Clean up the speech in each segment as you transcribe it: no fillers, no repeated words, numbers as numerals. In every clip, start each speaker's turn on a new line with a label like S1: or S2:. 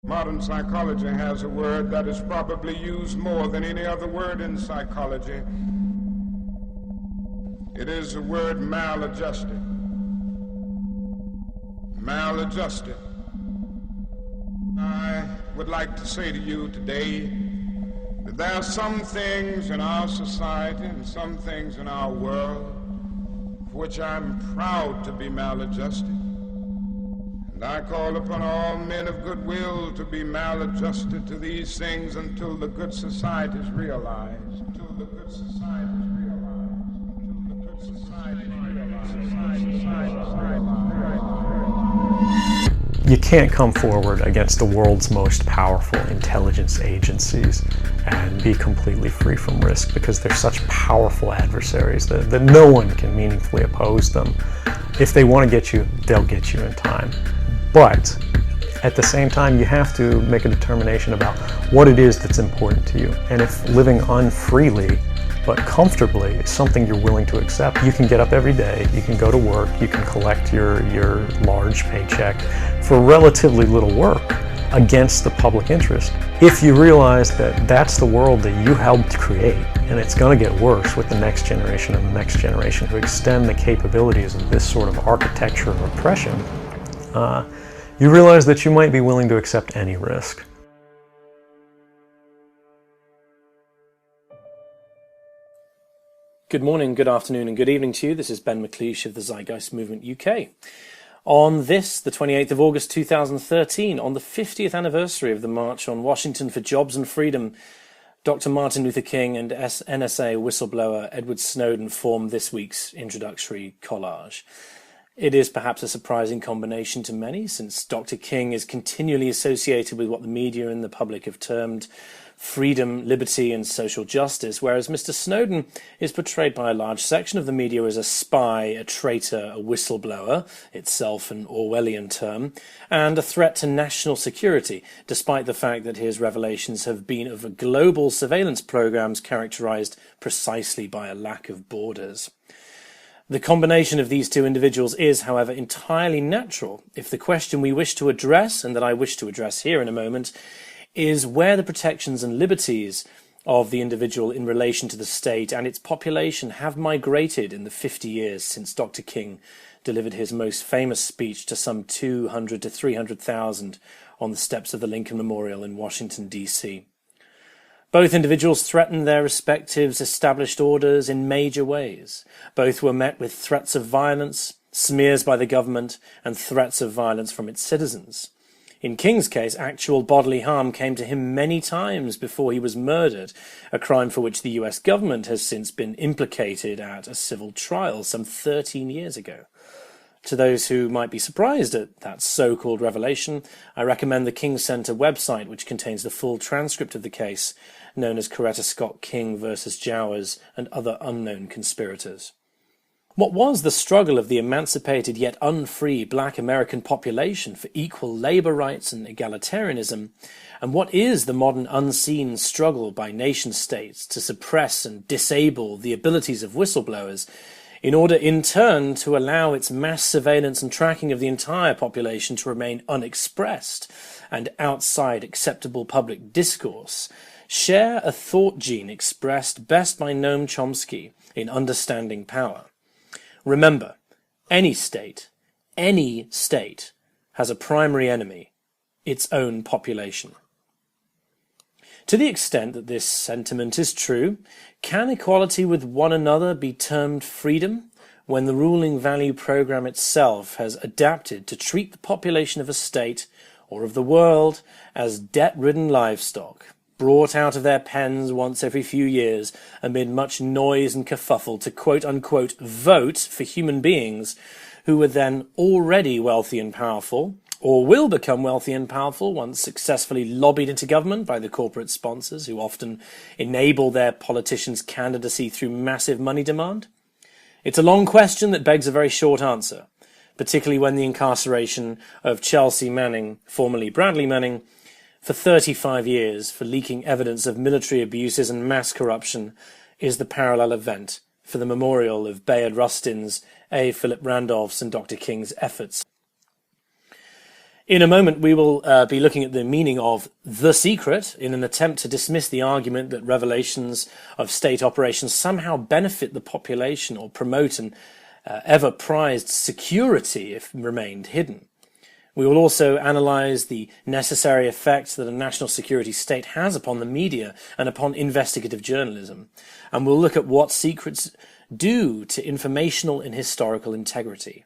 S1: Modern psychology has a word that is probably used more than any other word in psychology. It is the word maladjusted. Maladjusted. I would like to say to you today that there are some things in our society and some things in our world for which I'm proud to be maladjusted. And I call upon all men of goodwill to be maladjusted to these things until the good society is realized. Until the good society is realized. Until the good society is realized.
S2: You can't come forward against the world's most powerful intelligence agencies and be completely free from risk, because they're such powerful adversaries that no one can meaningfully oppose them. If they want to get you, they'll get you in time. But at the same time, you have to make a determination about what it is that's important to you. And if living unfreely but comfortably is something you're willing to accept, you can get up every day, you can go to work, you can collect your large paycheck for relatively little work against the public interest. If you realize that that's the world that you helped create, and it's going to get worse with the next generation and the next generation who extend the capabilities of this sort of architecture of oppression, you realize that you might be willing to accept any risk.
S3: Good morning, good afternoon, and good evening to you. This is Ben McLeish of the Zeitgeist Movement UK. On this, the 28th of August 2013, on the 50th anniversary of the March on Washington for Jobs and Freedom, Dr. Martin Luther King and NSA whistleblower Edward Snowden formed this week's introductory collage. It is perhaps a surprising combination to many, since Dr. King is continually associated with what the media and the public have termed freedom, liberty, and social justice, whereas Mr. Snowden is portrayed by a large section of the media as a spy, a traitor, a whistleblower, itself an Orwellian term, and a threat to national security, despite the fact that his revelations have been of global surveillance programs characterized precisely by a lack of borders. The combination of these two individuals is, however, entirely natural if the question we wish to address, and that I wish to address here in a moment, is where the protections and liberties of the individual in relation to the state and its population have migrated in the 50 years since Dr. King delivered his most famous speech to some 200 to 300,000 on the steps of the Lincoln Memorial in Washington, D.C. Both individuals threatened their respective established orders in major ways. Both were met with threats of violence, smears by the government, and threats of violence from its citizens. In King's case, actual bodily harm came to him many times before he was murdered, a crime for which the US government has since been implicated at a civil trial some 13 years ago. To those who might be surprised at that so-called revelation, I recommend the King Center website, which contains the full transcript of the case, known as Coretta Scott King versus Jowers and Other Unknown Conspirators. What was the struggle of the emancipated yet unfree black American population for equal labor rights and egalitarianism? And what is the modern unseen struggle by nation-states to suppress and disable the abilities of whistleblowers in order in turn to allow its mass surveillance and tracking of the entire population to remain unexpressed and outside acceptable public discourse? Share a thought gene expressed best by Noam Chomsky in Understanding Power. Remember, any state has a primary enemy, its own population. To the extent that this sentiment is true, can equality with one another be termed freedom when the ruling value program itself has adapted to treat the population of a state or of the world as debt-ridden livestock, brought out of their pens once every few years amid much noise and kerfuffle to quote-unquote vote for human beings who were then already wealthy and powerful, or will become wealthy and powerful once successfully lobbied into government by the corporate sponsors who often enable their politicians' candidacy through massive money demand? It's a long question that begs a very short answer, particularly when the incarceration of Chelsea Manning, formerly Bradley Manning, for 35 years for leaking evidence of military abuses and mass corruption is the parallel event for the memorial of Bayard Rustin's, A. Philip Randolph's and Dr. King's efforts. In a moment, we will be looking at the meaning of The Secret in an attempt to dismiss the argument that revelations of state operations somehow benefit the population or promote an ever-prized security if remained hidden. We will also analyse the necessary effect that a national security state has upon the media and upon investigative journalism. And we'll look at what secrets do to informational and historical integrity.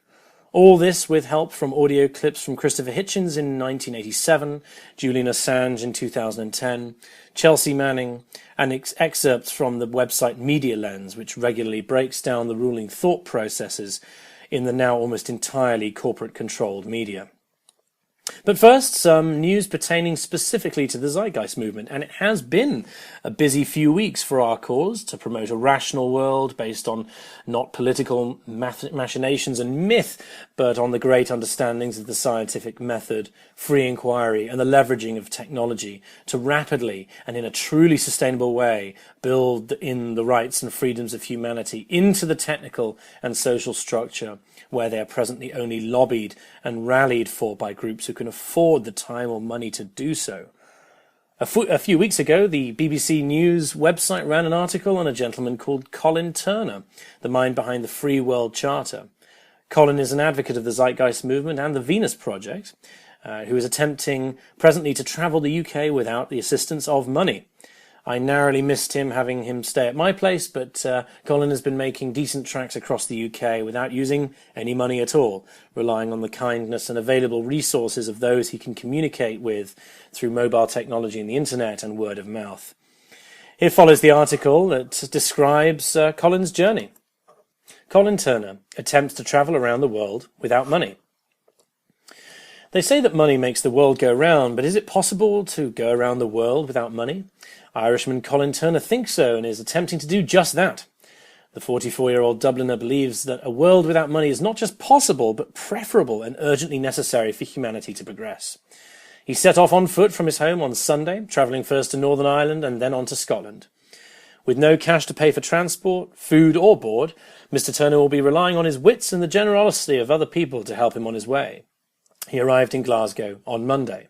S3: All this with help from audio clips from Christopher Hitchens in 1987, Julian Assange in 2010, Chelsea Manning, and excerpts from the website Media Lens, which regularly breaks down the ruling thought processes in the now almost entirely corporate-controlled media. But first, some news pertaining specifically to the Zeitgeist movement, and it has been a busy few weeks for our cause to promote a rational world based on not political machinations and myth, but on the great understandings of the scientific method, free inquiry, and the leveraging of technology to rapidly and in a truly sustainable way build in the rights and freedoms of humanity into the technical and social structure where they are presently only lobbied and rallied for by groups who can afford the time or money to do so. A few weeks ago, the BBC News website ran an article on a gentleman called Colin Turner, the mind behind the Free World Charter. Colin is an advocate of the Zeitgeist Movement and the Venus Project, who is attempting presently to travel the UK without the assistance of money. I narrowly missed having him stay at my place, but Colin has been making decent tracks across the UK without using any money at all, relying on the kindness and available resources of those he can communicate with through mobile technology and the internet and word of mouth. Here follows the article that describes Colin's journey. Colin Turner attempts to travel around the world without money. They say that money makes the world go round, but is it possible to go around the world without money? Irishman Colin Turner thinks so and is attempting to do just that. The 44-year-old Dubliner believes that a world without money is not just possible, but preferable and urgently necessary for humanity to progress. He set off on foot from his home on Sunday, travelling first to Northern Ireland and then on to Scotland. With no cash to pay for transport, food or board, Mr. Turner will be relying on his wits and the generosity of other people to help him on his way. He arrived in Glasgow on Monday.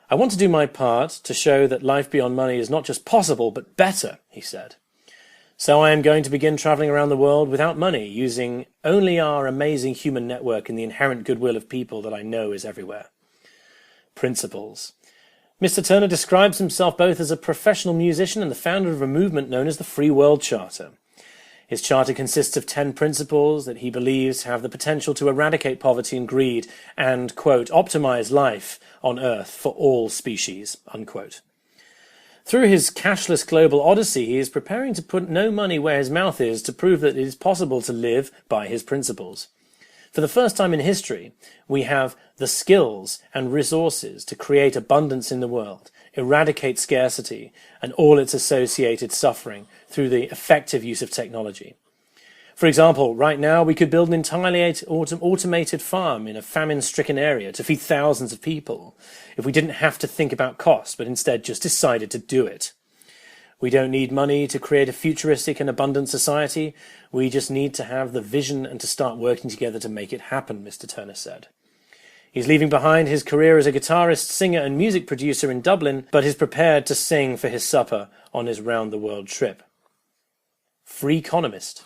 S3: I want to do my part to show that life beyond money is not just possible, but better, he said. So I am going to begin travelling around the world without money, using only our amazing human network and the inherent goodwill of people that I know is everywhere. Principles. Mr. Turner describes himself both as a professional musician and the founder of a movement known as the Free World Charter. His charter consists of 10 principles that he believes have the potential to eradicate poverty and greed and, quote, optimize life on Earth for all species, unquote. Through his cashless global odyssey, he is preparing to put no money where his mouth is to prove that it is possible to live by his principles. For the first time in history, we have the skills and resources to create abundance in the world, eradicate scarcity and all its associated suffering through the effective use of technology. For example, right now we could build an entirely automated farm in a famine-stricken area to feed thousands of people if we didn't have to think about cost, but instead just decided to do it. We don't need money to create a futuristic and abundant society. We just need to have the vision and to start working together to make it happen, Mr. Turner said. He's leaving behind his career as a guitarist, singer and music producer in Dublin, but is prepared to sing for his supper on his round-the-world trip. Free economist.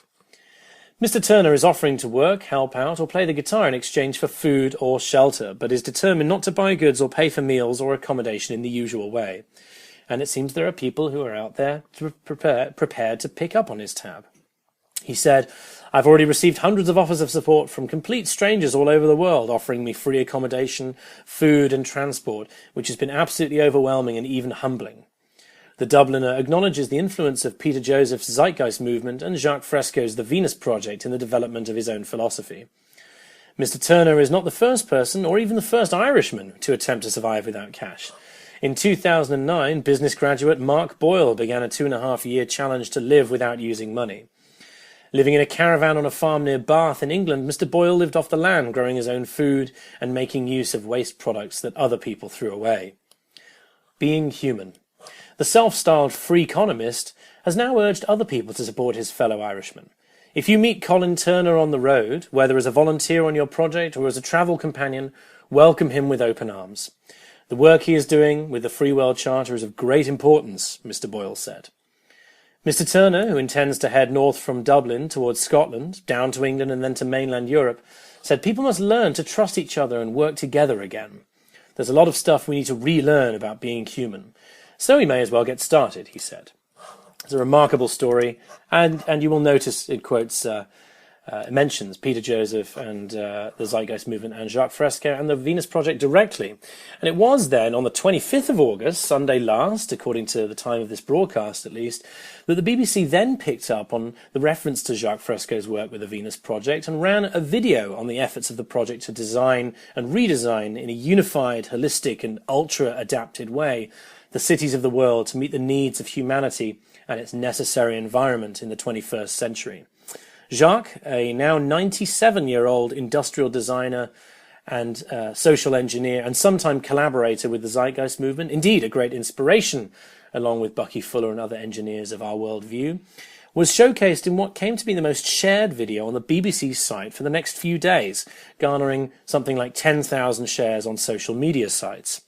S3: Mr. Turner is offering to work, help out or play the guitar in exchange for food or shelter, but is determined not to buy goods or pay for meals or accommodation in the usual way. And it seems there are people who are out there prepared to pick up on his tab. He said, I've already received hundreds of offers of support from complete strangers all over the world, offering me free accommodation, food and transport, which has been absolutely overwhelming and even humbling. The Dubliner acknowledges the influence of Peter Joseph's Zeitgeist Movement and Jacques Fresco's The Venus Project in the development of his own philosophy. Mr. Turner is not the first person, or even the first Irishman, to attempt to survive without cash. In 2009, business graduate Mark Boyle began a 2.5-year challenge to live without using money. Living in a caravan on a farm near Bath in England, Mr. Boyle lived off the land, growing his own food and making use of waste products that other people threw away. Being human. The self-styled free economist has now urged other people to support his fellow Irishmen. If you meet Colin Turner on the road, whether as a volunteer on your project or as a travel companion, welcome him with open arms. The work he is doing with the Free World Charter is of great importance, Mr. Boyle said. Mr. Turner, who intends to head north from Dublin towards Scotland, down to England and then to mainland Europe, said people must learn to trust each other and work together again. There's a lot of stuff we need to relearn about being human. So we may as well get started, he said. It's a remarkable story, and you will notice it quotes, it mentions Peter Joseph and the Zeitgeist Movement and Jacques Fresco and the Venus Project directly. And it was then on the 25th of August, Sunday last, according to the time of this broadcast at least, that the BBC then picked up on the reference to Jacques Fresco's work with the Venus Project and ran a video on the efforts of the project to design and redesign in a unified, holistic and ultra-adapted way the cities of the world to meet the needs of humanity and its necessary environment in the 21st century. Jacques, a now 97-year-old industrial designer and social engineer and sometime collaborator with the Zeitgeist Movement, indeed a great inspiration, along with Bucky Fuller and other engineers of our worldview, was showcased in what came to be the most shared video on the BBC site for the next few days, garnering something like 10,000 shares on social media sites.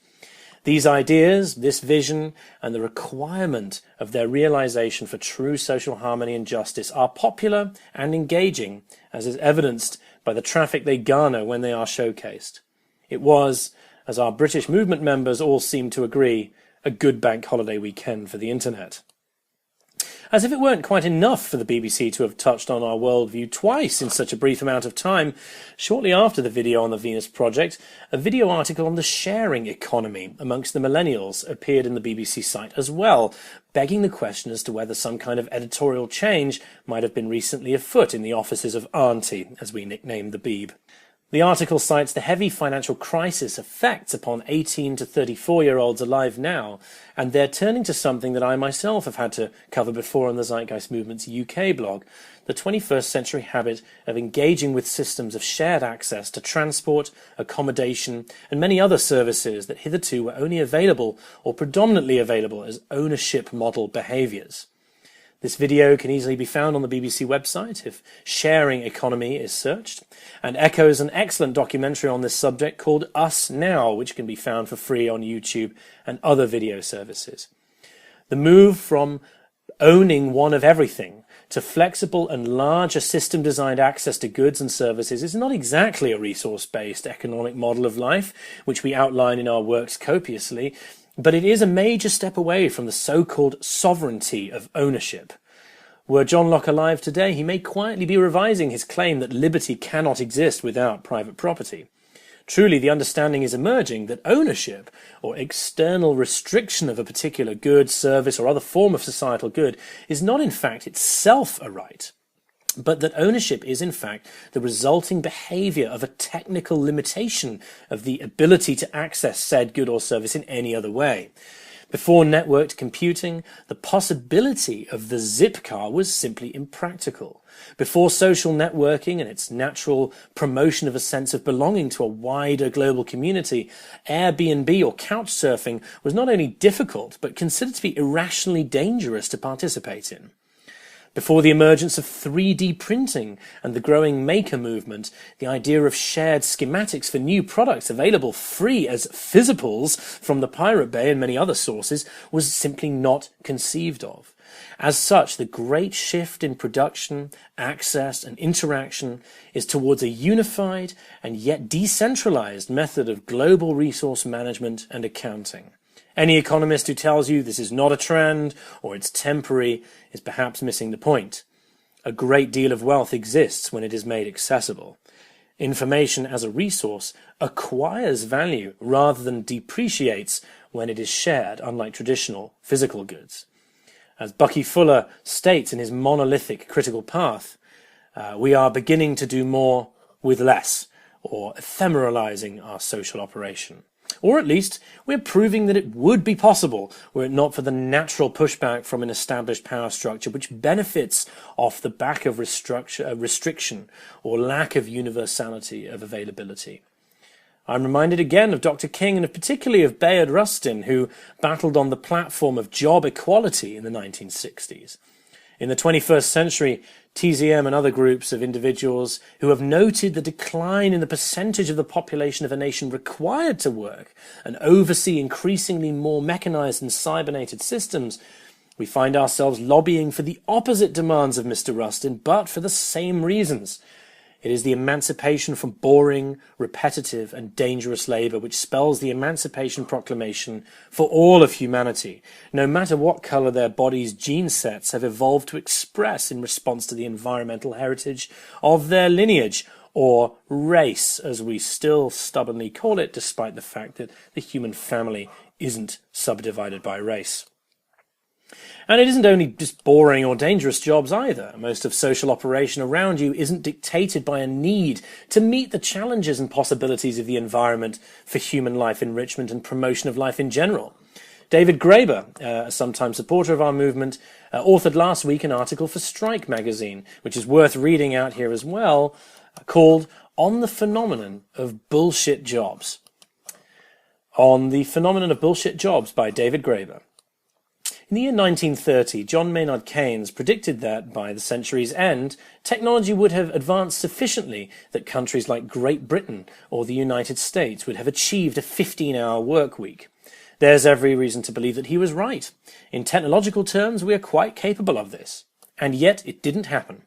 S3: These ideas, this vision, and the requirement of their realization for true social harmony and justice are popular and engaging, as is evidenced by the traffic they garner when they are showcased. It was, as our British movement members all seem to agree, a good bank holiday weekend for the internet. As if it weren't quite enough for the BBC to have touched on our worldview twice in such a brief amount of time, shortly after the video on the Venus Project, a video article on the sharing economy amongst the millennials appeared in the BBC site as well, begging the question as to whether some kind of editorial change might have been recently afoot in the offices of Auntie, as we nicknamed the Beeb. The article cites the heavy financial crisis effects upon 18 to 34-year-olds alive now, and they're turning to something that I myself have had to cover before on the Zeitgeist Movement's UK blog, the 21st century habit of engaging with systems of shared access to transport, accommodation, and many other services that hitherto were only available or predominantly available as ownership model behaviours. This video can easily be found on the BBC website if sharing economy is searched, and echoes an excellent documentary on this subject called Us Now, which can be found for free on YouTube and other video services. The move from owning one of everything to flexible and larger system-designed access to goods and services is not exactly a resource-based economic model of life, which we outline in our works copiously, but it is a major step away from the so-called sovereignty of ownership. Were John Locke alive today, he may quietly be revising his claim that liberty cannot exist without private property. Truly, the understanding is emerging that ownership, or external restriction of a particular good, service, or other form of societal good, is not in fact itself a right, but that ownership is in fact the resulting behaviour of a technical limitation of the ability to access said good or service in any other way. Before networked computing, the possibility of the zip car was simply impractical. Before social networking and its natural promotion of a sense of belonging to a wider global community, Airbnb or couch surfing was not only difficult, but considered to be irrationally dangerous to participate in. Before the emergence of 3D printing and the growing maker movement, the idea of shared schematics for new products available free as physicals from the Pirate Bay and many other sources was simply not conceived of. As such, the great shift in production, access and interaction is towards a unified and yet decentralized method of global resource management and accounting. Any economist who tells you this is not a trend or it's temporary is perhaps missing the point. A great deal of wealth exists when it is made accessible. Information as a resource acquires value rather than depreciates when it is shared, unlike traditional physical goods. As Bucky Fuller states in his monolithic critical path, we are beginning to do more with less, or ephemeralizing our social operation. Or at least, we're proving that it would be possible were it not for the natural pushback from an established power structure which benefits off the back of restriction or lack of universality of availability. I'm reminded again of Dr. King and particularly of Bayard Rustin, who battled on the platform of job equality in the 1960s. In the 21st century, TZM and other groups of individuals who have noted the decline in the percentage of the population of a nation required to work and oversee increasingly more mechanized and cybernated systems, we find ourselves lobbying for the opposite demands of Mr. Rustin, but for the same reasons. It is the emancipation from boring, repetitive, and dangerous labour which spells the Emancipation Proclamation for all of humanity, no matter what colour their bodies' gene sets have evolved to express in response to the environmental heritage of their lineage, or race, as we still stubbornly call it, despite the fact that the human family isn't subdivided by race. And it isn't only just boring or dangerous jobs either. Most of social operation around you isn't dictated by a need to meet the challenges and possibilities of the environment for human life enrichment and promotion of life in general. David Graeber, a sometime supporter of our movement, authored last week an article for Strike magazine, which is worth reading out here as well, called On the Phenomenon of Bullshit Jobs. On the Phenomenon of Bullshit Jobs by David Graeber. In the year 1930, John Maynard Keynes predicted that, by the century's end, technology would have advanced sufficiently that countries like Great Britain or the United States would have achieved a 15-hour work week. There's every reason to believe that he was right. In technological terms, we are quite capable of this. And yet, it didn't happen.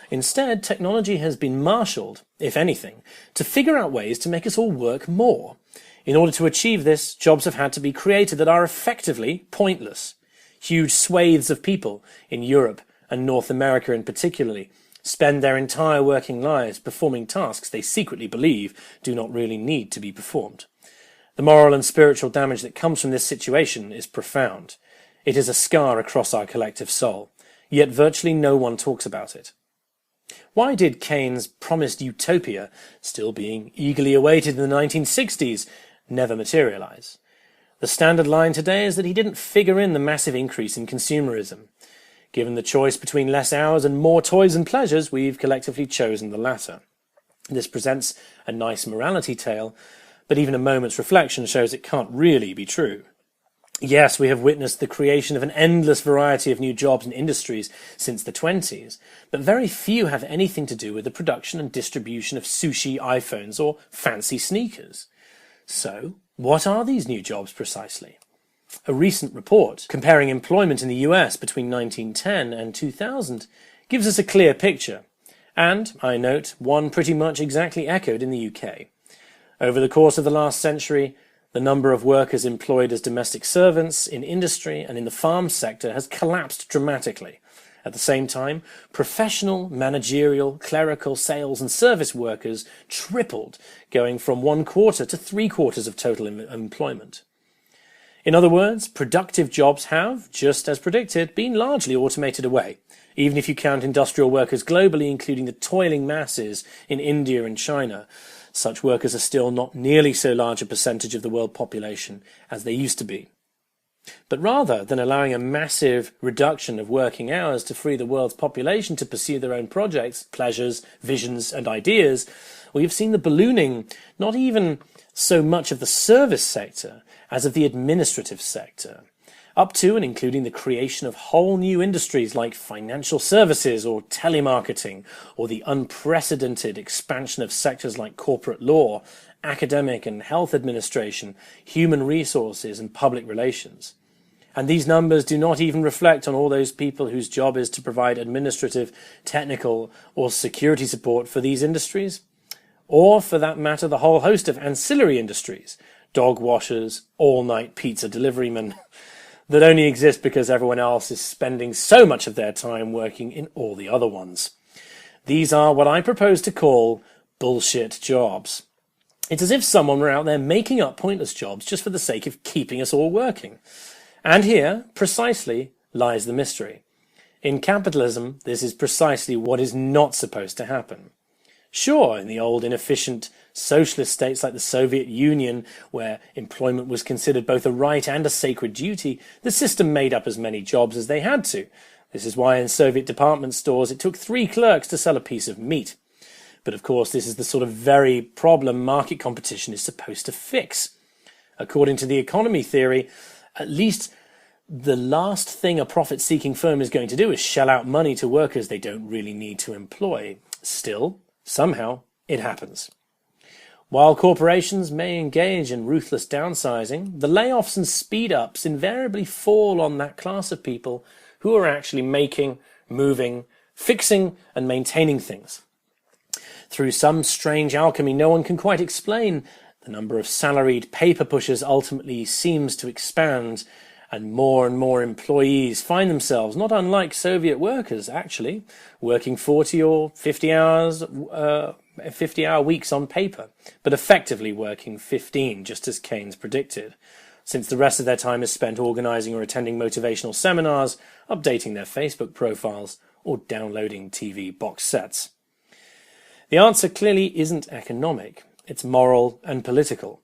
S3: Instead, technology has been marshalled, if anything, to figure out ways to make us all work more. In order to achieve this, jobs have had to be created that are effectively pointless. Huge swathes of people in Europe and North America in particularly spend their entire working lives performing tasks they secretly believe do not really need to be performed. The moral and spiritual damage that comes from this situation is profound. It is a scar across our collective soul, yet virtually no one talks about it. Why did Keynes' promised utopia, still being eagerly awaited in the 1960s, never materialize? The standard line today is that he didn't figure in the massive increase in consumerism. Given the choice between less hours and more toys and pleasures, we've collectively chosen the latter. This presents a nice morality tale, but even a moment's reflection shows it can't really be true. Yes, we have witnessed the creation of an endless variety of new jobs and industries since the 20s, but very few have anything to do with the production and distribution of sushi, iPhones, or fancy sneakers. So, what are these new jobs precisely? A recent report comparing employment in the US between 1910 and 2000 gives us a clear picture, and, I note, one pretty much exactly echoed in the UK. Over the course of the last century, the number of workers employed as domestic servants in industry and in the farm sector has collapsed dramatically. At the same time, professional, managerial, clerical, sales and service workers tripled, going from 1/4 to 3/4 of total employment. In other words, productive jobs have, just as predicted, been largely automated away. Even if you count industrial workers globally, including the toiling masses in India and China, such workers are still not nearly so large a percentage of the world population as they used to be. But rather than allowing a massive reduction of working hours to free the world's population to pursue their own projects, pleasures, visions, and ideas, we have seen the ballooning not even so much of the service sector as of the administrative sector, up to and including the creation of whole new industries like financial services or telemarketing, or the unprecedented expansion of sectors like corporate law, academic and health administration, human resources and public relations. And these numbers do not even reflect on all those people whose job is to provide administrative, technical or security support for these industries, or for that matter the whole host of ancillary industries, dog washers, all-night pizza deliverymen, that only exist because everyone else is spending so much of their time working in all the other ones. These are what I propose to call bullshit jobs. It's as if someone were out there making up pointless jobs just for the sake of keeping us all working. And here, precisely, lies the mystery. In capitalism, this is precisely what is not supposed to happen. Sure, in the old inefficient socialist states like the Soviet Union, where employment was considered both a right and a sacred duty, the system made up as many jobs as they had to. This is why in Soviet department stores it took 3 clerks to sell a piece of meat. But of course, this is the sort of very problem market competition is supposed to fix. According to the economy theory, at least the last thing a profit-seeking firm is going to do is shell out money to workers they don't really need to employ. Still, somehow, it happens. While corporations may engage in ruthless downsizing, the layoffs and speed-ups invariably fall on that class of people who are actually making, moving, fixing, and maintaining things. Through some strange alchemy no one can quite explain, the number of salaried paper pushers ultimately seems to expand, and more employees find themselves, not unlike Soviet workers actually, working 40 or 50 hours, 50-hour weeks on paper, but effectively working 15, just as Keynes predicted, since the rest of their time is spent organising or attending motivational seminars, updating their Facebook profiles, or downloading TV box sets. The answer clearly isn't economic, it's moral and political.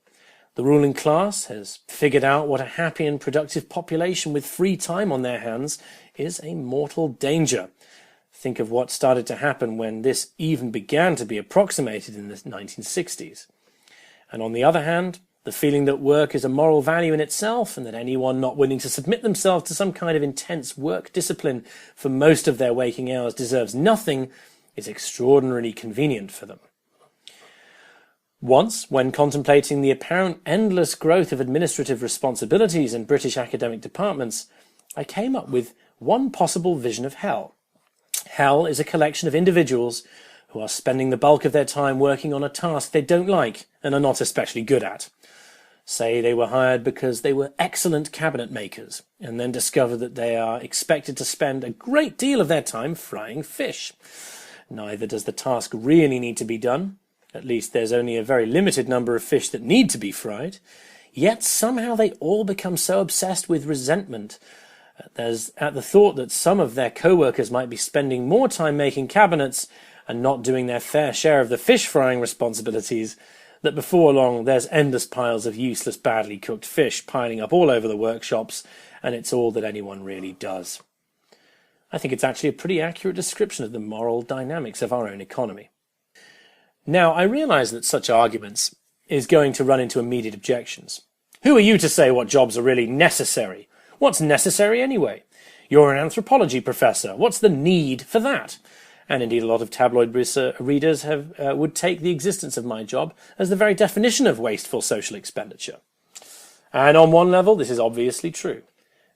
S3: The ruling class has figured out what a happy and productive population with free time on their hands is a mortal danger. Think of what started to happen when this even began to be approximated in the 1960s. And on the other hand, the feeling that work is a moral value in itself and that anyone not willing to submit themselves to some kind of intense work discipline for most of their waking hours deserves nothing is extraordinarily convenient for them. Once, when contemplating the apparent endless growth of administrative responsibilities in British academic departments, I came up with one possible vision of hell. Hell is a collection of individuals who are spending the bulk of their time working on a task they don't like and are not especially good at. Say they were hired because they were excellent cabinet makers, and then discover that they are expected to spend a great deal of their time frying fish. Neither does the task really need to be done. At least there's only a very limited number of fish that need to be fried. Yet somehow they all become so obsessed with resentment at the thought that some of their co-workers might be spending more time making cabinets and not doing their fair share of the fish frying responsibilities, that before long there's endless piles of useless, badly cooked fish piling up all over the workshops, and it's all that anyone really does. I think it's actually a pretty accurate description of the moral dynamics of our own economy. Now, I realise that such arguments is going to run into immediate objections. Who are you to say what jobs are really necessary? What's necessary anyway? You're an anthropology professor. What's the need for that? And indeed, a lot of tabloid readers would take the existence of my job as the very definition of wasteful social expenditure. And on one level, this is obviously true.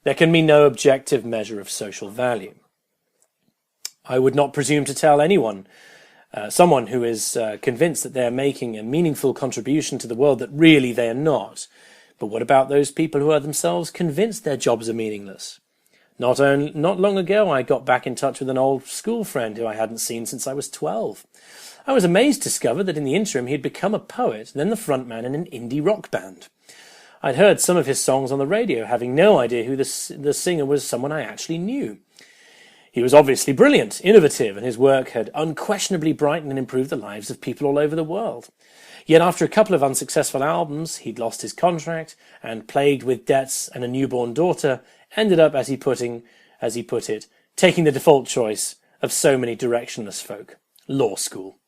S3: There can be no objective measure of social value. I would not presume to tell anyone, someone who is convinced that they're making a meaningful contribution to the world, that really they're not. But what about those people who are themselves convinced their jobs are meaningless? Not long ago, I got back in touch with an old school friend who I hadn't seen since I was 12. I was amazed to discover that in the interim he'd become a poet, then the frontman in an indie rock band. I'd heard some of his songs on the radio, having no idea who the singer was someone I actually knew. He was obviously brilliant, innovative, and his work had unquestionably brightened and improved the lives of people all over the world. Yet after a couple of unsuccessful albums, he'd lost his contract, and plagued with debts and a newborn daughter, ended up, as he put it, taking the default choice of so many directionless folk, law school.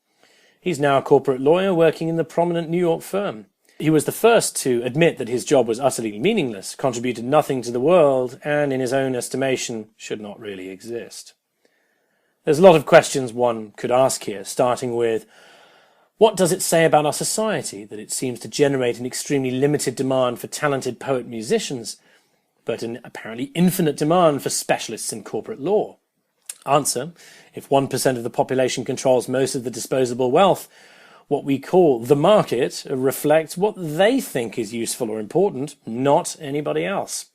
S3: He's now a corporate lawyer working in the prominent New York firm. He was the first to admit that his job was utterly meaningless, contributed nothing to the world, and in his own estimation should not really exist. There's a lot of questions one could ask here, starting with, what does it say about our society that it seems to generate an extremely limited demand for talented poet-musicians, but an apparently infinite demand for specialists in corporate law? Answer, if 1% of the population controls most of the disposable wealth, what we call the market reflects what they think is useful or important, not anybody else.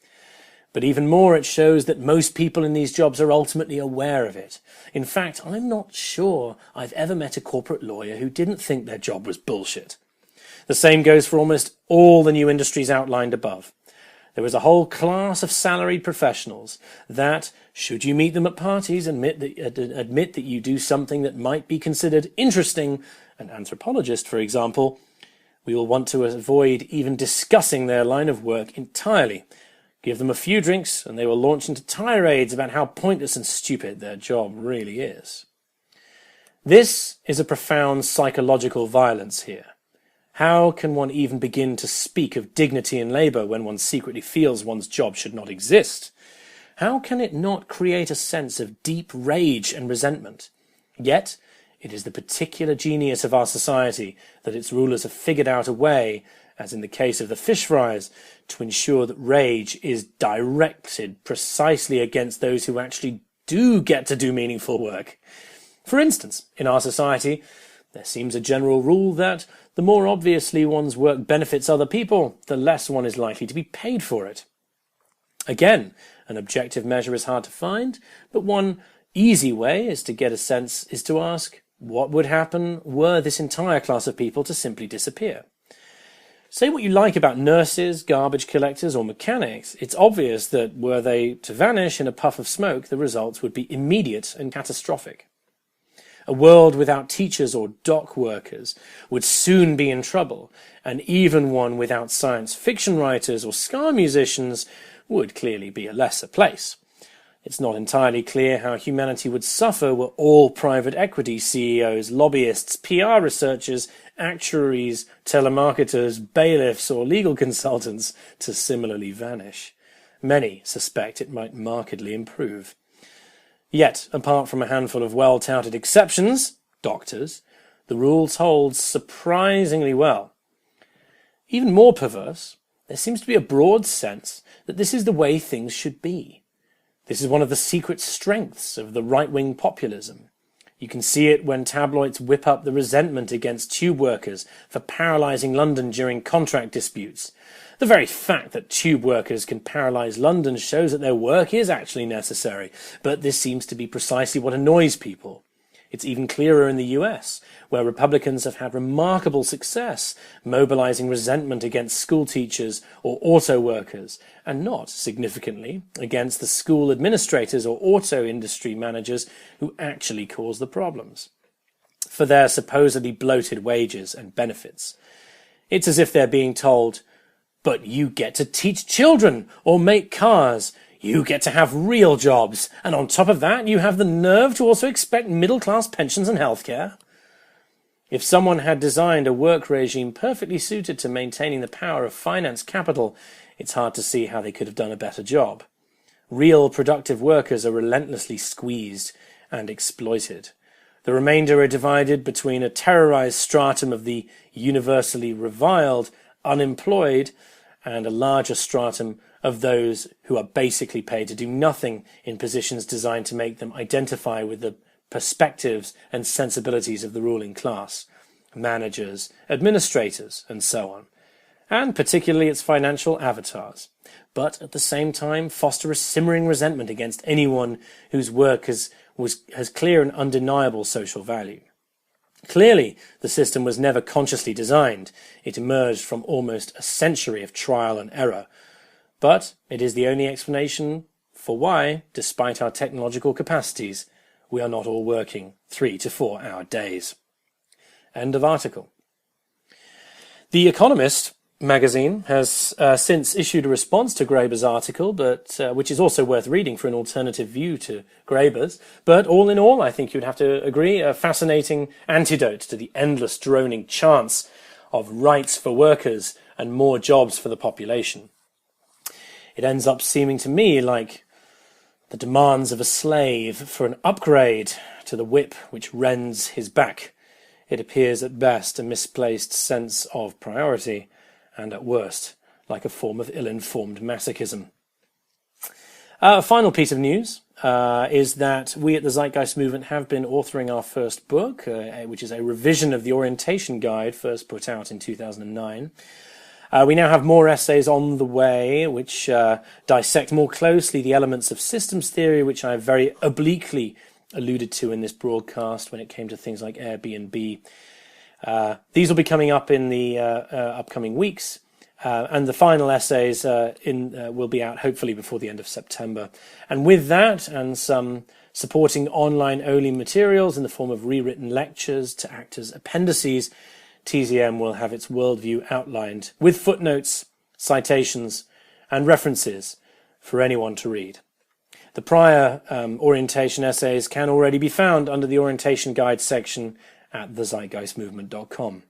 S3: But even more, it shows that most people in these jobs are ultimately aware of it. In fact, I'm not sure I've ever met a corporate lawyer who didn't think their job was bullshit. The same goes for almost all the new industries outlined above. There is a whole class of salaried professionals that, should you meet them at parties, admit that you do something that might be considered interesting, an anthropologist, for example, we will want to avoid even discussing their line of work entirely. Give them a few drinks and they will launch into tirades about how pointless and stupid their job really is. This is a profound psychological violence here. How can one even begin to speak of dignity in labour when one secretly feels one's job should not exist? How can it not create a sense of deep rage and resentment? Yet, it is the particular genius of our society that its rulers have figured out a way, as in the case of the fish fries, to ensure that rage is directed precisely against those who actually do get to do meaningful work. For instance, in our society, there seems a general rule that the more obviously one's work benefits other people, the less one is likely to be paid for it. Again, an objective measure is hard to find, but one easy way is to get a sense is to ask, what would happen were this entire class of people to simply disappear? Say what you like about nurses, garbage collectors, or mechanics, it's obvious that were they to vanish in a puff of smoke, the results would be immediate and catastrophic. A world without teachers or dock workers would soon be in trouble, and even one without science fiction writers or ska musicians would clearly be a lesser place. It's not entirely clear how humanity would suffer were all private equity CEOs, lobbyists, PR researchers, actuaries, telemarketers, bailiffs, or legal consultants to similarly vanish. Many suspect it might markedly improve. Yet, apart from a handful of well-touted exceptions, doctors, the rules hold surprisingly well. Even more perverse, there seems to be a broad sense that this is the way things should be. This is one of the secret strengths of the right-wing populism. You can see it when tabloids whip up the resentment against tube workers for paralysing London during contract disputes. The very fact that tube workers can paralyse London shows that their work is actually necessary, but this seems to be precisely what annoys people. It's even clearer in the US, where Republicans have had remarkable success mobilising resentment against school teachers or auto workers, and not, significantly, against the school administrators or auto industry managers who actually cause the problems, for their supposedly bloated wages and benefits. It's as if they're being told, but you get to teach children or make cars. You get to have real jobs. And on top of that, you have the nerve to also expect middle-class pensions and healthcare. If someone had designed a work regime perfectly suited to maintaining the power of finance capital, it's hard to see how they could have done a better job. Real productive workers are relentlessly squeezed and exploited. The remainder are divided between a terrorized stratum of the universally reviled, unemployed, and a larger stratum of those who are basically paid to do nothing in positions designed to make them identify with the perspectives and sensibilities of the ruling class, managers, administrators, and so on, and particularly its financial avatars, but at the same time foster a simmering resentment against anyone whose work has clear and undeniable social value. Clearly, the system was never consciously designed. It emerged from almost a century of trial and error. But it is the only explanation for why, despite our technological capacities, we are not all working 3 to 4 hour days. End of article. The Economist magazine has since issued a response to Graeber's article, but which is also worth reading for an alternative view to Graeber's. But all in all, I think you'd have to agree, a fascinating antidote to the endless droning chants of rights for workers and more jobs for the population. It ends up seeming to me like the demands of a slave for an upgrade to the whip which rends his back. It appears at best a misplaced sense of priority, and at worst, like a form of ill-informed masochism. A final piece of news is that we at the Zeitgeist Movement have been authoring our first book, which is a revision of the orientation guide first put out in 2009. We now have more essays on the way, which dissect more closely the elements of systems theory, which I very obliquely alluded to in this broadcast when it came to things like Airbnb. These will be coming up in the upcoming weeks, and the final essays will be out hopefully before the end of September. And with that, and some supporting online-only materials in the form of rewritten lectures to act as appendices, TZM will have its worldview outlined with footnotes, citations, and references for anyone to read. The prior orientation essays can already be found under the orientation guide section at thezeitgeistmovement.com.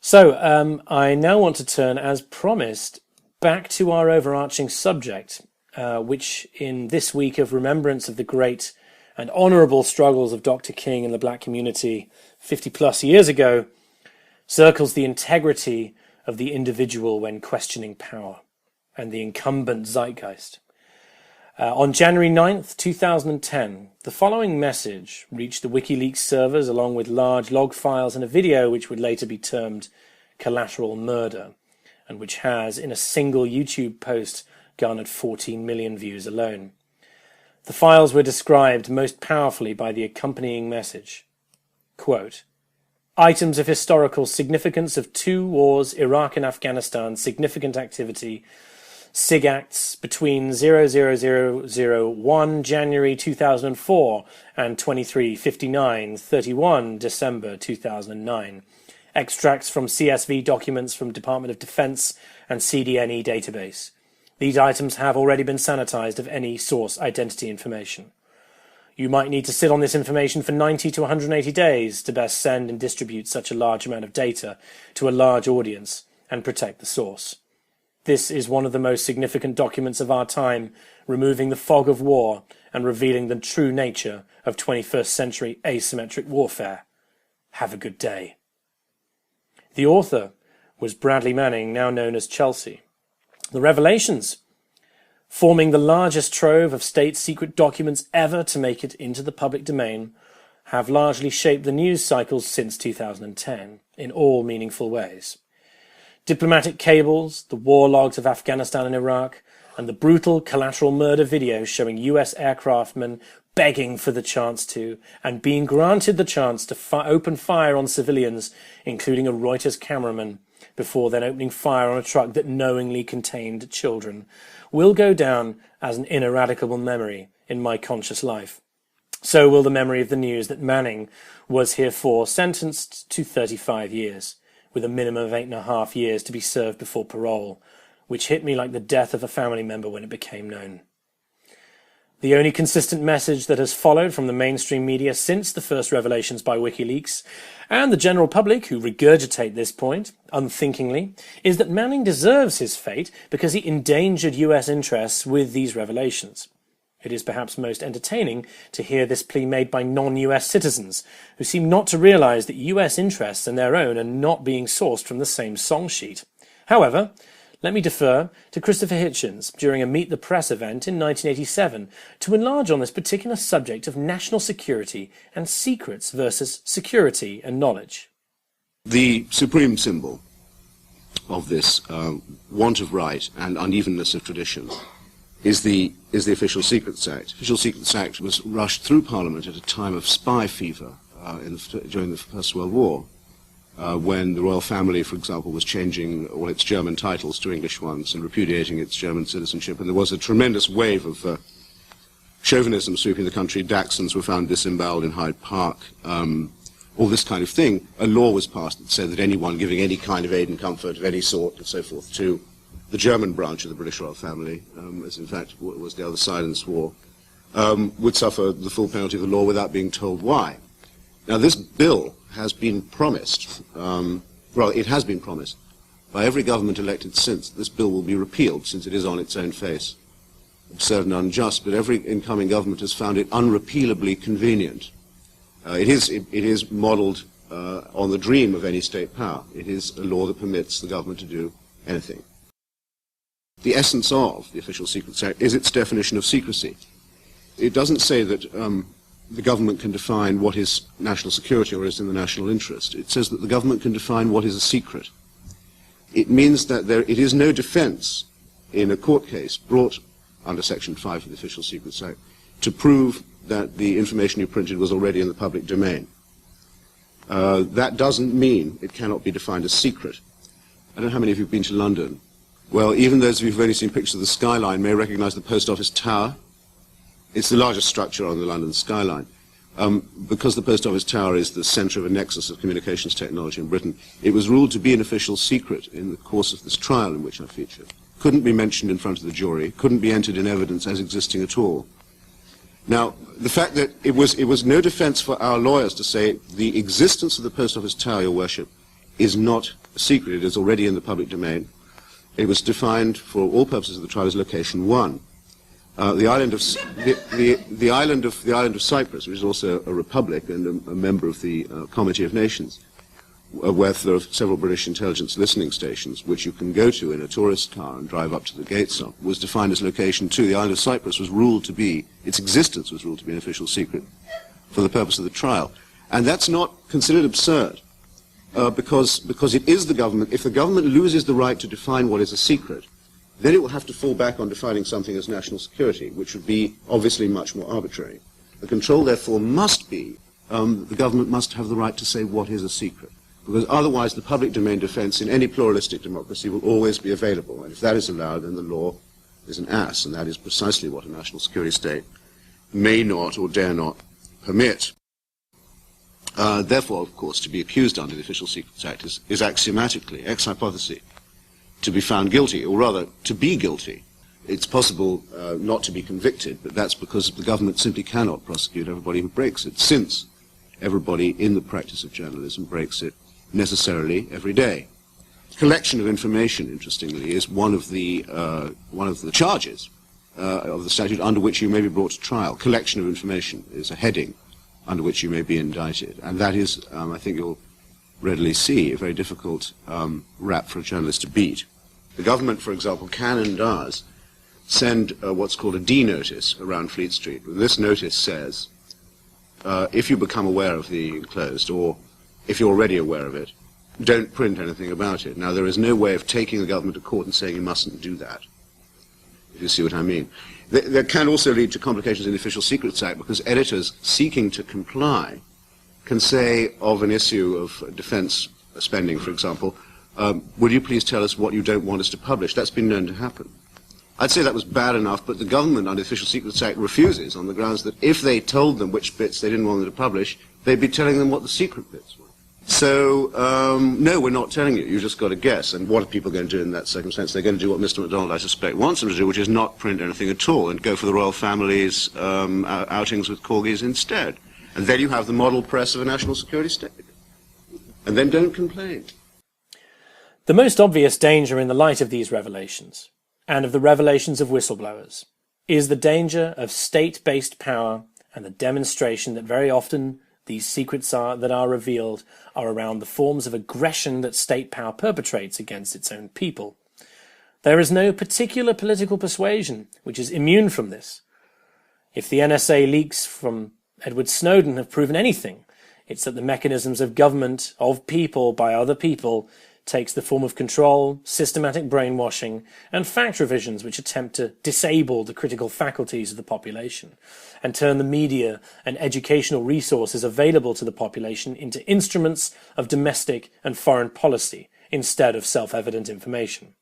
S3: So I now want to turn, as promised, back to our overarching subject, which in this week of remembrance of the great and honourable struggles of Dr. King and the black community 50 plus years ago, circles the integrity of the individual when questioning power and the incumbent zeitgeist. On January 9th, 2010, the following message reached the WikiLeaks servers along with large log files and a video which would later be termed collateral murder, and which has, in a single YouTube post, garnered 14 million views alone. The files were described most powerfully by the accompanying message. Quote, "Items of historical significance of 2 wars, Iraq and Afghanistan, significant activity, SIG Acts between 00001 January 2004 and 2359-31 December 2009. Extracts from CSV documents from Department of Defense and CDNE database. These items have already been sanitized of any source identity information. You might need to sit on this information for 90 to 180 days to best send and distribute such a large amount of data to a large audience and protect the source. This is one of the most significant documents of our time, removing the fog of war and revealing the true nature of 21st century asymmetric warfare. Have a good day." The author was Bradley Manning, now known as Chelsea. The revelations, forming the largest trove of state secret documents ever to make it into the public domain, have largely shaped the news cycles since 2010 in all meaningful ways. Diplomatic cables, the war logs of Afghanistan and Iraq, and the brutal collateral murder videos showing US aircraftmen begging for the chance to, and being granted the chance to open fire on civilians, including a Reuters cameraman, before then opening fire on a truck that knowingly contained children, will go down as an ineradicable memory in my conscious life. So will the memory of the news that Manning was herefore sentenced to 35 years, with a minimum of 8.5 years to be served before parole, which hit me like the death of a family member when it became known. The only consistent message that has followed from the mainstream media since the first revelations by WikiLeaks, and the general public who regurgitate this point, unthinkingly, is that Manning deserves his fate because he endangered US interests with these revelations. It is perhaps most entertaining to hear this plea made by non-US citizens, who seem not to realise that US interests and their own are not being sourced from the same song sheet. However, let me defer to Christopher Hitchens during a Meet the Press event in 1987 to enlarge on this particular subject of national security and secrets versus security and knowledge.
S4: The supreme symbol of this want of right and unevenness of tradition is the Official Secrets Act. Official Secrets Act was rushed through Parliament at a time of spy fever during the First World War, when the royal family, for example, was changing all its German titles to English ones and repudiating its German citizenship, and there was a tremendous wave of chauvinism sweeping the country. Dachshunds were found disemboweled in Hyde Park, all this kind of thing. A law was passed that said that anyone giving any kind of aid and comfort of any sort and so forth to the German branch of the British royal family, as in fact was the other side in this war, would suffer the full penalty of the law without being told why. Now this bill has been promised, it has been promised by every government elected since. This bill will be repealed since it is on its own face absurd and unjust, but every incoming government has found it unrepealably convenient. It is modelled on the dream of any state power. It is a law that permits the government to do anything. The essence of the Official Secrets Act is its definition of secrecy. It doesn't say that the government can define what is national security or is in the national interest. It says that the government can define what is a secret. It means that it is no defense in a court case brought under Section 5 of the Official Secrets Act to prove that the information you printed was already in the public domain. That doesn't mean it cannot be defined as secret. I don't know how many of you have been to London. Well, even those of you who've only seen pictures of the skyline may recognize the Post Office Tower. It's the largest structure on the London skyline. Because the Post Office Tower is the centre of a nexus of communications technology in Britain, it was ruled to be an official secret in the course of this trial in which I featured. Couldn't be mentioned in front of the jury, couldn't be entered in evidence as existing at all. Now, the fact that it was no defence for our lawyers to say the existence of the Post Office Tower, Your Worship, is not a secret. It is already in the public domain. It was defined for all purposes of the trial as location 1. The island of Cyprus, which is also a republic and a member of the Committee of Nations, where there are several British intelligence listening stations, which you can go to in a tourist car and drive up to the gates of, was defined as location 2. The island of Cyprus was ruled to be, its existence was ruled to be an official secret for the purpose of the trial. And that's not considered absurd, because it is the government. If the government loses the right to define what is a secret, then it will have to fall back on defining something as national security, which would be obviously much more arbitrary. The control, therefore, must be, the government must have the right to say what is a secret, because otherwise the public domain defense in any pluralistic democracy will always be available. And if that is allowed, then the law is an ass, and that is precisely what a national security state may not or dare not permit. Therefore, of course, to be accused under the Official Secrets Act is axiomatically, ex hypothesi, to be found guilty, or rather, to be guilty. It's possible not to be convicted, but that's because the government simply cannot prosecute everybody who breaks it, since everybody in the practice of journalism breaks it necessarily every day. Collection of information, interestingly, is one of the charges of the statute under which you may be brought to trial. Collection of information is a heading under which you may be indicted, and that is, I think you'll readily see, a very difficult rap for a journalist to beat. The government, for example, can and does send what's called a D notice around Fleet Street. This notice says, if you become aware of the enclosed, or if you're already aware of it, don't print anything about it. Now, there is no way of taking the government to court and saying you mustn't do that, if you see what I mean. That can also lead to complications in the Official Secrets Act, because editors seeking to comply can say of an issue of defense spending, for example, would you please tell us what you don't want us to publish? That's been known to happen. I'd say that was bad enough, but the government under the Official Secrets Act refuses on the grounds that if they told them which bits they didn't want them to publish, they'd be telling them what the secret bits were. So, no, we're not telling you. You've just got to guess. And what are people going to do in that circumstance? They're going to do what Mr. MacDonald, I suspect, wants them to do, which is not print anything at all and go for the royal family's outings with corgis instead. And then you have the model press of a national security state. And then don't complain.
S3: The most obvious danger in the light of these revelations, and of the revelations of whistleblowers, is the danger of state-based power and the demonstration that very often these secrets that are revealed are around the forms of aggression that state power perpetrates against its own people. There is no particular political persuasion which is immune from this. If the NSA leaks from Edward Snowden have proven anything, it's that the mechanisms of government, of people, by other people, takes the form of control, systematic brainwashing, and fact revisions which attempt to disable the critical faculties of the population and turn the media and educational resources available to the population into instruments of domestic and foreign policy instead of self-evident information.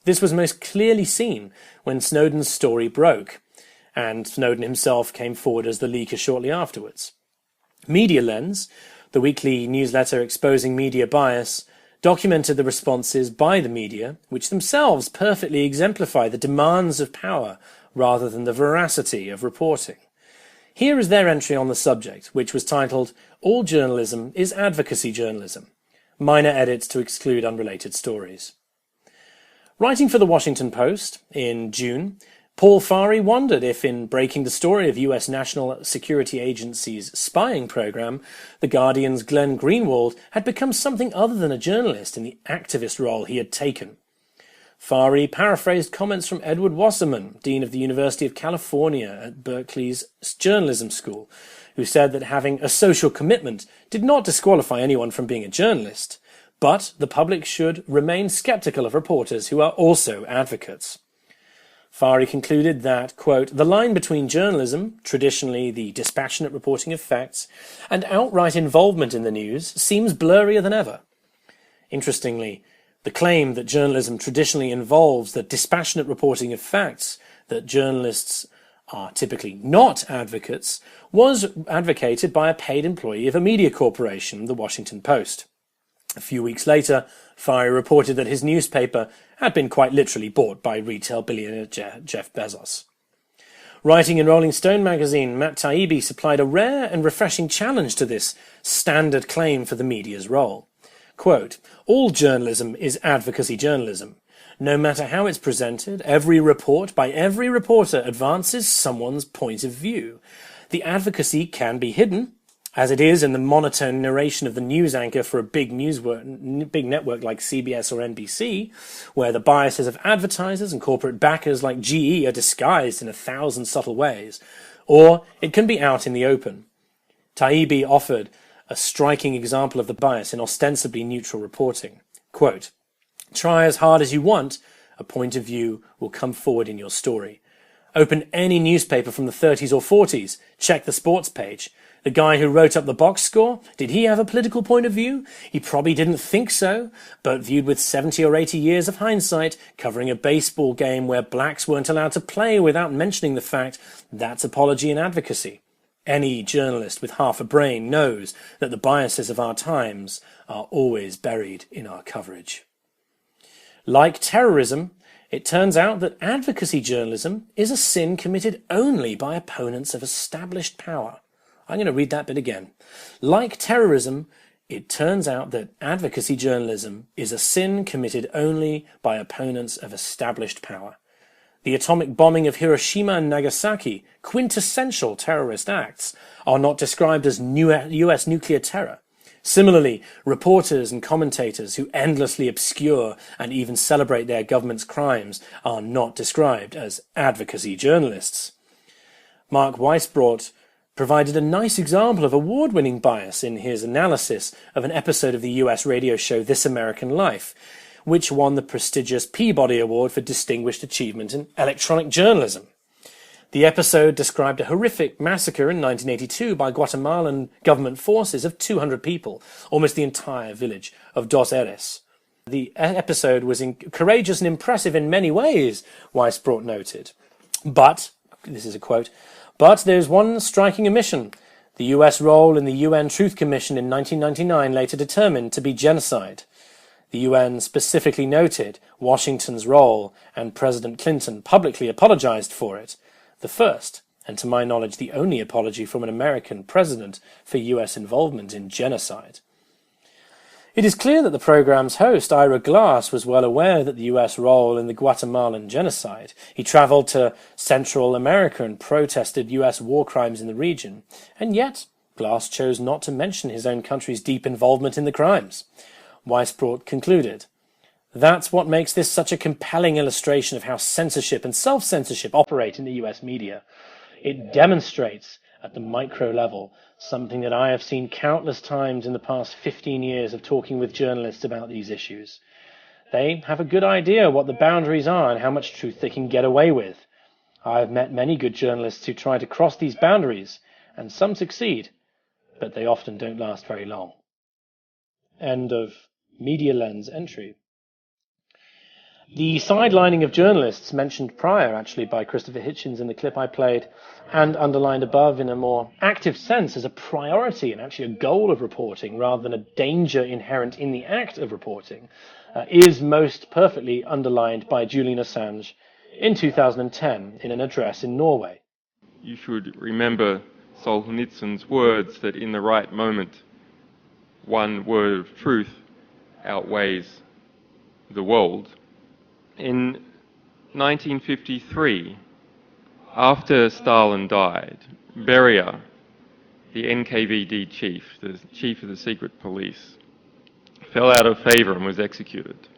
S3: This was most clearly seen when Snowden's story broke, and Snowden himself came forward as the leaker shortly afterwards. Media Lens, the weekly newsletter exposing media bias, documented the responses by the media, which themselves perfectly exemplify the demands of power rather than the veracity of reporting. Here is their entry on the subject, which was titled, "All Journalism is Advocacy Journalism. Minor edits to exclude unrelated stories." Writing for the Washington Post in June, Paul Farhi wondered if, in breaking the story of US National Security Agency's spying program, The Guardian's Glenn Greenwald had become something other than a journalist in the activist role he had taken. Farhi paraphrased comments from Edward Wasserman, Dean of the University of California at Berkeley's Journalism School, who said that having a social commitment did not disqualify anyone from being a journalist, but the public should remain skeptical of reporters who are also advocates. Farhi concluded that, quote, "the line between journalism, traditionally the dispassionate reporting of facts, and outright involvement in the news seems blurrier than ever." Interestingly, the claim that journalism traditionally involves the dispassionate reporting of facts, that journalists are typically not advocates, was advocated by a paid employee of a media corporation, the Washington Post. A few weeks later, Farhi reported that his newspaper had been quite literally bought by retail billionaire Jeff Bezos. Writing in Rolling Stone magazine, Matt Taibbi supplied a rare and refreshing challenge to this standard claim for the media's role. Quote, "All journalism is advocacy journalism. No matter how it's presented, every report by every reporter advances someone's point of view. The advocacy can be hidden, as it is in the monotone narration of the news anchor for a big network like CBS or NBC, where the biases of advertisers and corporate backers like GE are disguised in 1,000 subtle ways. Or it can be out in the open." Taibbi offered a striking example of the bias in ostensibly neutral reporting. Quote, "Try as hard as you want, a point of view will come forward in your story. Open any newspaper from the 30s or 40s, check the sports page. The guy who wrote up the box score, did he have a political point of view? He probably didn't think so, but viewed with 70 or 80 years of hindsight, covering a baseball game where blacks weren't allowed to play without mentioning the fact, that's apology and advocacy. Any journalist with half a brain knows that the biases of our times are always buried in our coverage." Like terrorism, it turns out that advocacy journalism is a sin committed only by opponents of established power. I'm going to read that bit again. Like terrorism, it turns out that advocacy journalism is a sin committed only by opponents of established power. The atomic bombing of Hiroshima and Nagasaki, quintessential terrorist acts, are not described as US nuclear terror. Similarly, reporters and commentators who endlessly obscure and even celebrate their government's crimes are not described as advocacy journalists. Mark Weisbrot provided a nice example of award-winning bias in his analysis of an episode of the US radio show This American Life, which won the prestigious Peabody Award for Distinguished Achievement in Electronic Journalism. The episode described a horrific massacre in 1982 by Guatemalan government forces of 200 people, almost the entire village of Dos Eres. The episode was courageous and impressive in many ways, Weisbrot noted. But, this is a quote, "But there's one striking omission. The US role in the UN Truth Commission in 1999 later determined to be genocide. The UN specifically noted Washington's role, and President Clinton publicly apologized for it. The first, and to my knowledge the only apology from an American president for US involvement in genocide." It is clear that the program's host, Ira Glass, was well aware that the US role in the Guatemalan genocide. He traveled to Central America and protested US war crimes in the region, and yet Glass chose not to mention his own country's deep involvement in the crimes. Weisbrot concluded, "That's what makes this such a compelling illustration of how censorship and self-censorship operate in the US media. It demonstrates, at the micro level, something that I have seen countless times in the past 15 years of talking with journalists about these issues. They have a good idea what the boundaries are and how much truth they can get away with. I have met many good journalists who try to cross these boundaries, and some succeed, but they often don't last very long." End of Media Lens entry. The sidelining of journalists mentioned prior, actually, by Christopher Hitchens in the clip I played, and underlined above in a more active sense as a priority and actually a goal of reporting rather than a danger inherent in the act of reporting, is most perfectly underlined by Julian Assange in 2010 in an address in Norway.
S5: You should remember Solzhenitsyn's words that in the right moment, one word of truth outweighs the world. In 1953, after Stalin died, Beria, the NKVD chief, the chief of the secret police, fell out of favor and was executed.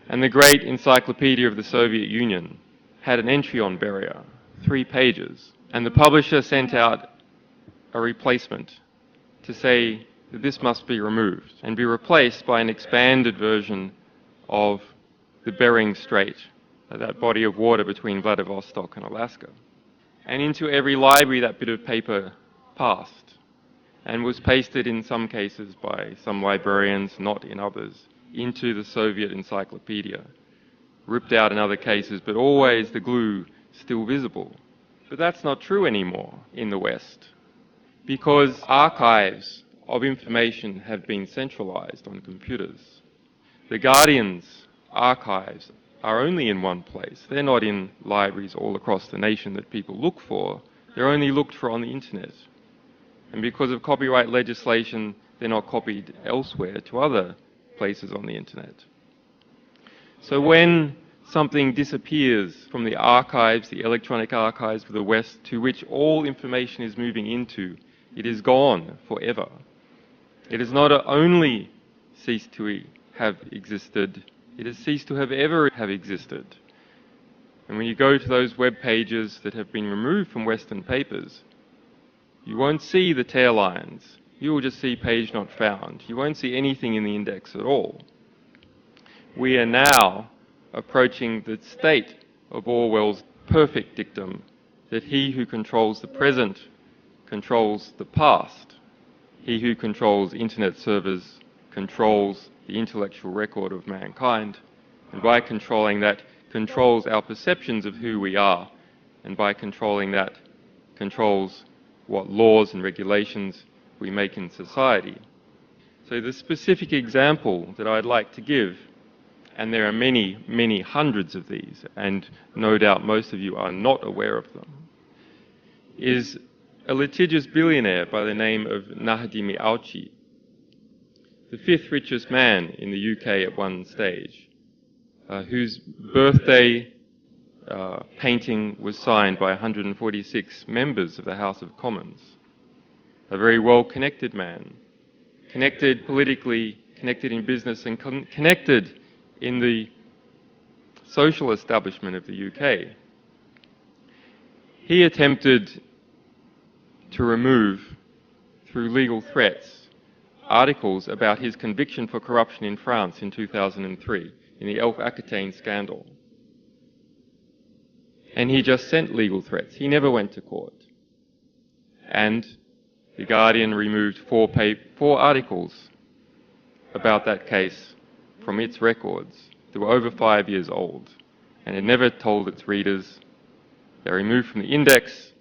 S5: And the great encyclopedia of the Soviet Union had an entry on Beria, 3 pages, and the publisher sent out a replacement to say that this must be removed and be replaced by an expanded version of the Bering Strait, that body of water between Vladivostok and Alaska. And into every library that bit of paper passed and was pasted in some cases by some librarians, not in others, into the Soviet encyclopedia, ripped out in other cases, but always the glue still visible. But that's not true anymore in the West, because archives of information have been centralized on computers. The Guardian's archives are only in one place. They're not in libraries all across the nation that people look for. They're only looked for on the internet. And because of copyright legislation, they're not copied elsewhere to other places on the internet. So when something disappears from the archives, the electronic archives of the West, to which all information is moving into, it is gone forever. It has not only ceased to have existed, it has ceased to have ever have existed. And when you go to those web pages that have been removed from Western papers, you won't see the tail lines. You will just see page not found. You won't see anything in the index at all. We are now approaching the state of Orwell's perfect dictum that he who controls the present controls the past. He who controls internet servers controls the intellectual record of mankind, and by controlling that, controls our perceptions of who we are, and by controlling that, controls what laws and regulations we make in society. So the specific example that I'd like to give, and there are many, many hundreds of these, and no doubt most of you are not aware of them, is a litigious billionaire by the name of Nahdimi Auchi, the fifth richest man in the UK at one stage, whose birthday painting was signed by 146 members of the House of Commons. A very well-connected man, connected politically, connected in business, and connected in the social establishment of the UK. He attempted to remove, through legal threats, articles about his conviction for corruption in France in 2003, in the Elf Aquitaine scandal. And he just sent legal threats. He never went to court. And The Guardian removed four articles about that case from its records that were over 5 years old, and it never told its readers. They're removed from the index.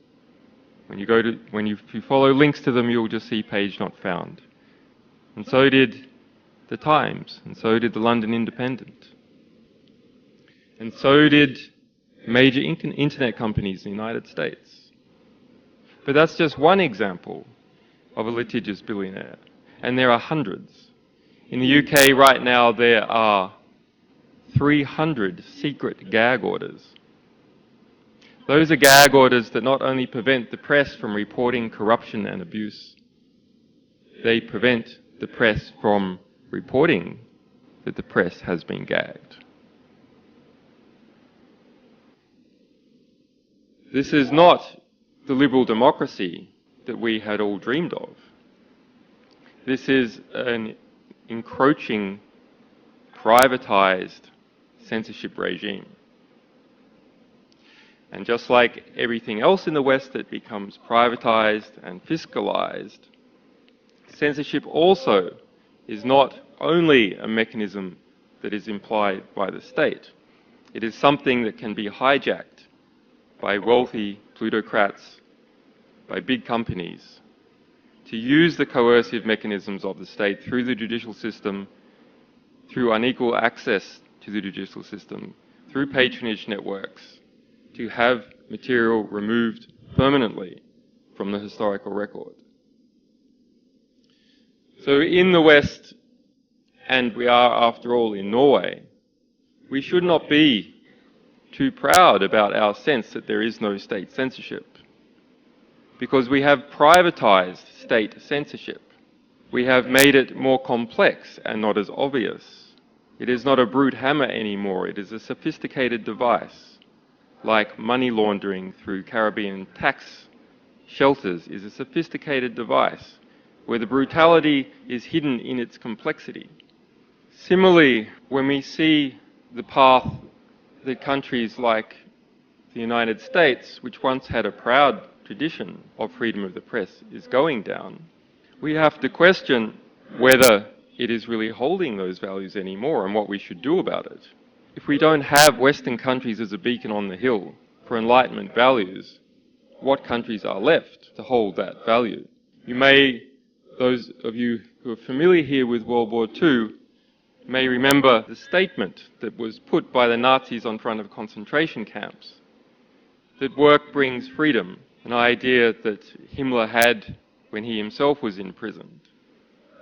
S5: When you follow links to them, you'll just see page not found. And so did the Times, and so did the London Independent, and so did major internet companies in the United States. But that's just one example of a litigious billionaire, and there are hundreds. In the UK right now, there are 300 secret gag orders. Those are gag orders that not only prevent the press from reporting corruption and abuse, they prevent the press from reporting that the press has been gagged. This is not the liberal democracy that we had all dreamed of. This is an encroaching, privatized censorship regime. And just like everything else in the West that becomes privatized and fiscalized, censorship also is not only a mechanism that is implied by the state. It is something that can be hijacked by wealthy plutocrats, by big companies, to use the coercive mechanisms of the state through the judicial system, through unequal access to the judicial system, through patronage networks, to have material removed permanently from the historical record. So in the West, and we are after all in Norway, we should not be too proud about our sense that there is no state censorship, because we have privatized state censorship. We have made it more complex and not as obvious. It is not a brute hammer anymore. It is a sophisticated device, like money laundering through Caribbean tax shelters is a sophisticated device where the brutality is hidden in its complexity. Similarly, when we see the path that countries like the United States, which once had a proud tradition of freedom of the press, is going down, we have to question whether it is really holding those values anymore and what we should do about it. If we don't have Western countries as a beacon on the hill for Enlightenment values, what countries are left to hold that value? Those of you who are familiar here with World War II, may remember the statement that was put by the Nazis on front of concentration camps, that work brings freedom, an idea that Himmler had when he himself was imprisoned.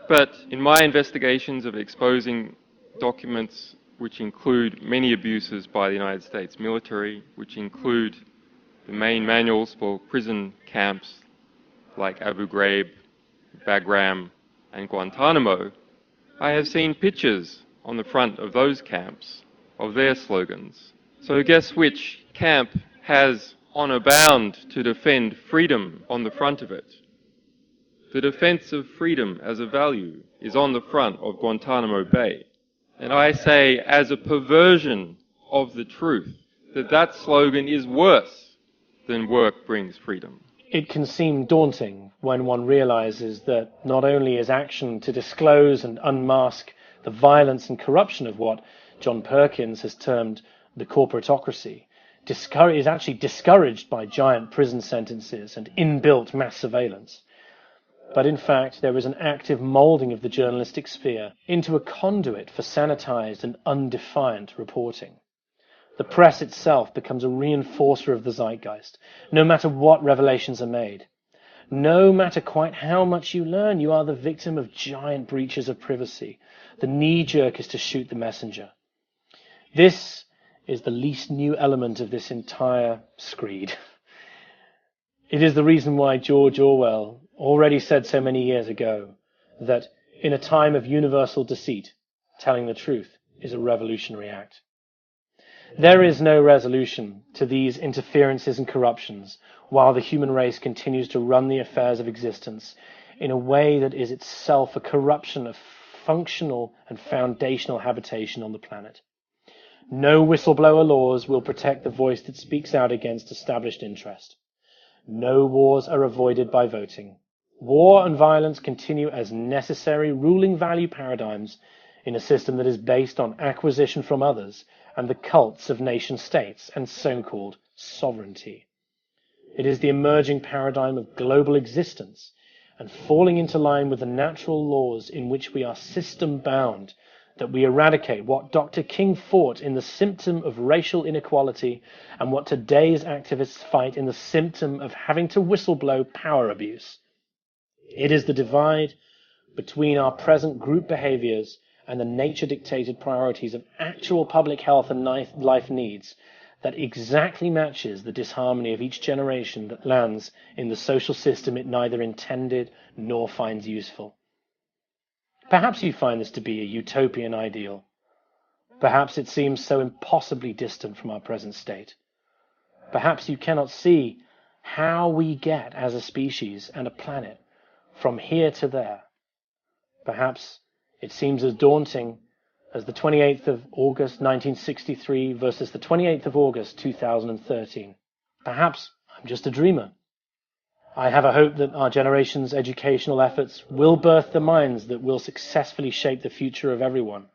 S5: But in my investigations of exposing documents which include many abuses by the United States military, which include the main manuals for prison camps like Abu Ghraib, Bagram, and Guantanamo, I have seen pictures on the front of those camps of their slogans. So guess which camp has honor bound to defend freedom on the front of it? The defense of freedom as a value is on the front of Guantanamo Bay. And I say, as a perversion of the truth, that that slogan is worse than work brings freedom.
S3: It can seem daunting when one realizes that not only is action to disclose and unmask the violence and corruption of what John Perkins has termed the corporatocracy, is actually discouraged by giant prison sentences and inbuilt mass surveillance. But in fact, there is an active moulding of the journalistic sphere into a conduit for sanitized and undefiant reporting. The press itself becomes a reinforcer of the zeitgeist, no matter what revelations are made. No matter quite how much you learn, you are the victim of giant breaches of privacy. The knee-jerk is to shoot the messenger. This is the least new element of this entire screed. It is the reason why George Orwell already said so many years ago that in a time of universal deceit, telling the truth is a revolutionary act. There is no resolution to these interferences and corruptions while the human race continues to run the affairs of existence in a way that is itself a corruption of functional and foundational habitation on the planet. No whistleblower laws will protect the voice that speaks out against established interest. No wars are avoided by voting. War and violence continue as necessary ruling value paradigms in a system that is based on acquisition from others and the cults of nation-states and so-called sovereignty. It is the emerging paradigm of global existence and falling into line with the natural laws in which we are system-bound that we eradicate what Dr. King fought in the symptom of racial inequality and what today's activists fight in the symptom of having to whistleblow power abuse. It is the divide between our present group behaviors and the nature-dictated priorities of actual public health and life needs that exactly matches the disharmony of each generation that lands in the social system it neither intended nor finds useful. Perhaps you find this to be a utopian ideal. Perhaps it seems so impossibly distant from our present state. Perhaps you cannot see how we get as a species and a planet from here to there. Perhaps it seems as daunting as the 28th of August 1963 versus the 28th of August 2013. Perhaps I'm just a dreamer. I have a hope that our generation's educational efforts will birth the minds that will successfully shape the future of everyone,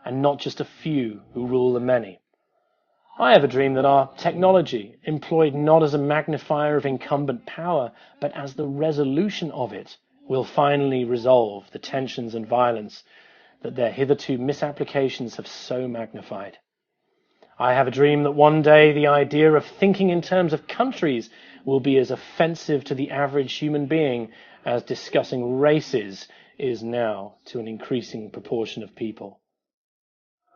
S3: and not just a few who rule the many. I have a dream that our technology, employed not as a magnifier of incumbent power, but as the resolution of it, will finally resolve the tensions and violence that their hitherto misapplications have so magnified. I have a dream that one day the idea of thinking in terms of countries will be as offensive to the average human being as discussing races is now to an increasing proportion of people.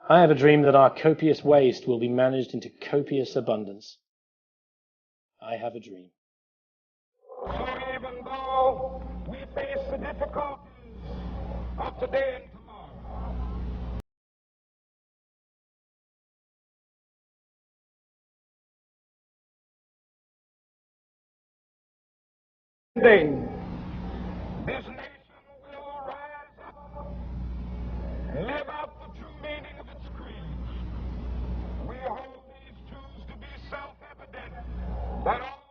S3: I have a dream that our copious waste will be managed into copious abundance. I have a dream.
S1: So even though we face the difficulties of today and tomorrow, this nation will rise up and live out the true meaning of its creed. We hold these truths to be self-evident, that all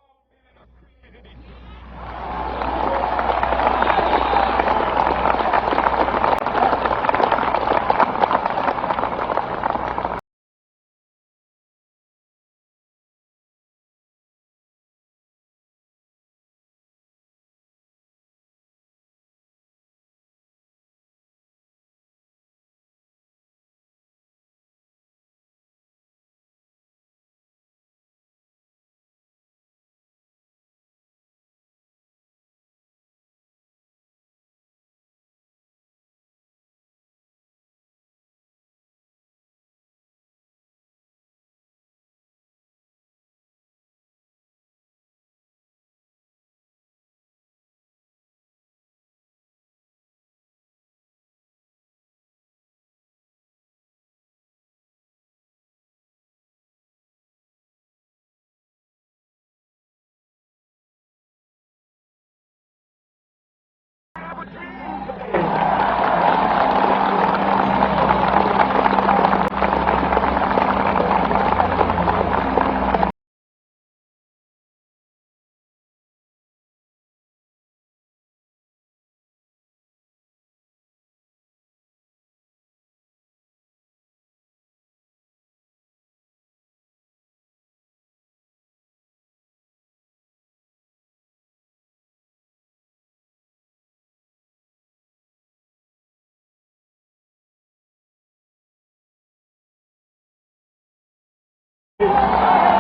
S6: you.